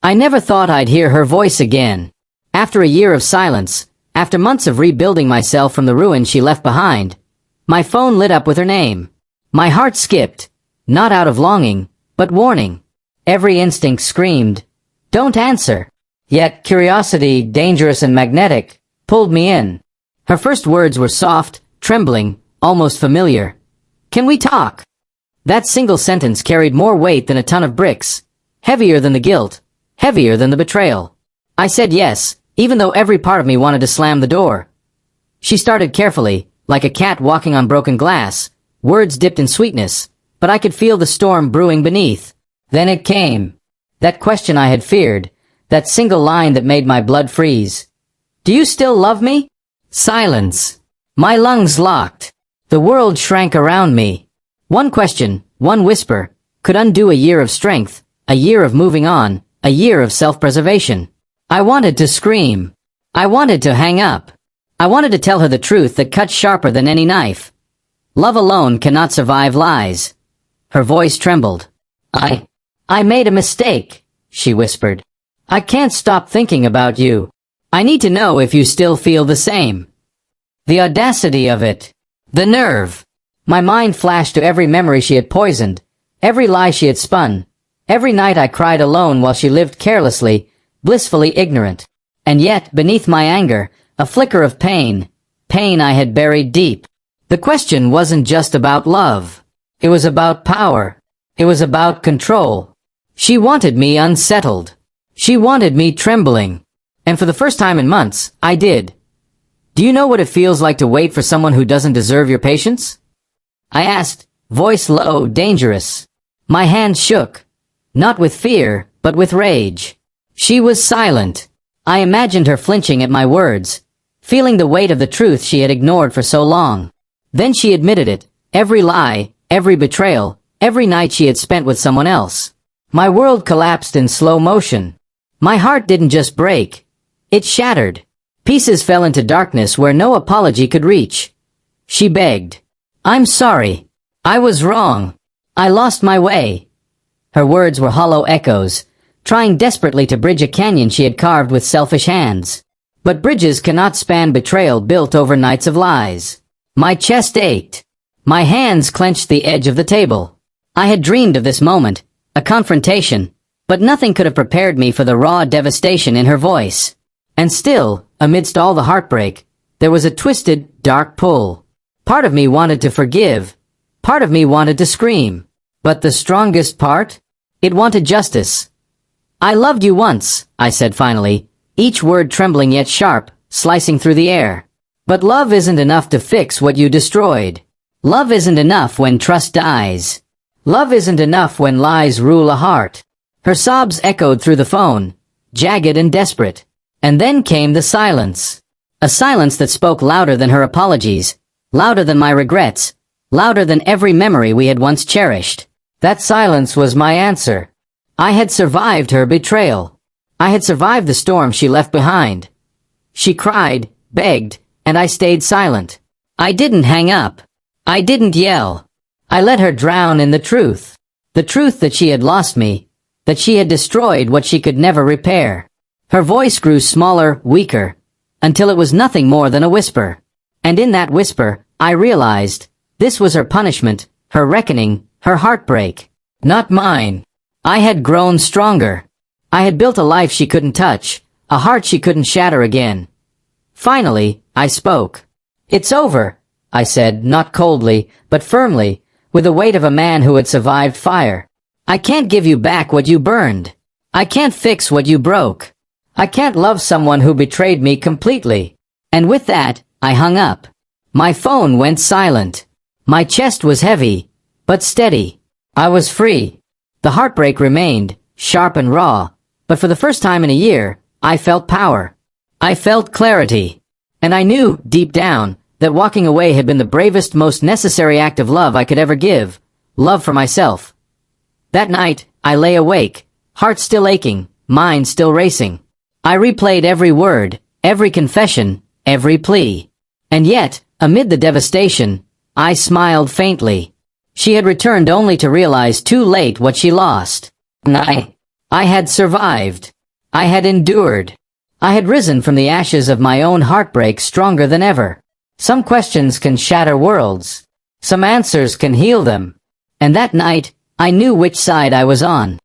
I never thought I'd hear her voice again. After a year of silence, after months of rebuilding myself from the ruin she left behind, my phone lit up with her name. My heart skipped, not out of longing, but warning. Every instinct screamed, "Don't answer." Yet curiosity, dangerous and magnetic, pulled me in. Her first words were soft, trembling, almost familiar. "Can we talk?" That single sentence carried more weight than a ton of bricks, heavier than the guilt, heavier than the betrayal. I said yes, even though every part of me wanted to slam the door. She started carefully, like a cat walking on broken glass, words dipped in sweetness, but I could feel the storm brewing beneath. Then it came. That question I had feared, that single line that made my blood freeze. "Do you still love me?" Silence. My lungs locked. The world shrank around me. One question, one whisper, could undo a year of strength, a year of moving on, a year of self-preservation. I wanted to scream. I wanted to hang up. I wanted to tell her the truth that cut sharper than any knife. Love alone cannot survive lies. Her voice trembled. I made a mistake, she whispered. I can't stop thinking about you. I need to know if you still feel the same. The audacity of it. The nerve. My mind flashed to every memory she had poisoned, every lie she had spun, every night I cried alone while she lived carelessly, blissfully ignorant. And yet, beneath my anger, a flicker of pain, pain I had buried deep. The question wasn't just about love. It was about power. It was about control. She wanted me unsettled. She wanted me trembling. And for the first time in months, I did. Do you know what it feels like to wait for someone who doesn't deserve your patience? I asked, voice low, dangerous. My hand shook. Not with fear, but with rage. She was silent. I imagined her flinching at my words, feeling the weight of the truth she had ignored for so long. Then she admitted it, every lie, every betrayal, every night she had spent with someone else. My world collapsed in slow motion. My heart didn't just break. It shattered. Pieces fell into darkness where no apology could reach. She begged. I'm sorry. I was wrong. I lost my way. Her words were hollow echoes, trying desperately to bridge a canyon she had carved with selfish hands. But bridges cannot span betrayal built over nights of lies. My chest ached. My hands clenched the edge of the table. I had dreamed of this moment, a confrontation, but nothing could have prepared me for the raw devastation in her voice. And still, amidst all the heartbreak, there was a twisted, dark pull. Part of me wanted to forgive. Part of me wanted to scream. But the strongest part? It wanted justice. I loved you once, I said finally, each word trembling yet sharp, slicing through the air. But love isn't enough to fix what you destroyed. Love isn't enough when trust dies. Love isn't enough when lies rule a heart. Her sobs echoed through the phone, jagged and desperate. And then came the silence. A silence that spoke louder than her apologies, louder than my regrets, louder than every memory we had once cherished. That silence was my answer. I had survived her betrayal. I had survived the storm she left behind. She cried, begged, and I stayed silent. I didn't hang up. I didn't yell. I let her drown in the truth. The truth that she had lost me, that she had destroyed what she could never repair. Her voice grew smaller, weaker, until it was nothing more than a whisper. And in that whisper, I realized, this was her punishment, her reckoning, her heartbreak. Not mine. I had grown stronger. I had built a life she couldn't touch, a heart she couldn't shatter again. Finally, I spoke. It's over, I said, not coldly, but firmly, with the weight of a man who had survived fire. I can't give you back what you burned. I can't fix what you broke. I can't love someone who betrayed me completely. And with that, I hung up. My phone went silent. My chest was heavy, but steady. I was free. The heartbreak remained, sharp and raw, but for the first time in a year, I felt power. I felt clarity. And I knew, deep down, that walking away had been the bravest, most necessary act of love I could ever give. Love for myself. That night, I lay awake, heart still aching, mind still racing. I replayed every word, every confession, every plea. And yet, amid the devastation, I smiled faintly. She had returned only to realize too late what she lost. I had survived. I had endured. I had risen from the ashes of my own heartbreak stronger than ever. Some questions can shatter worlds. Some answers can heal them. And that night, I knew which side I was on.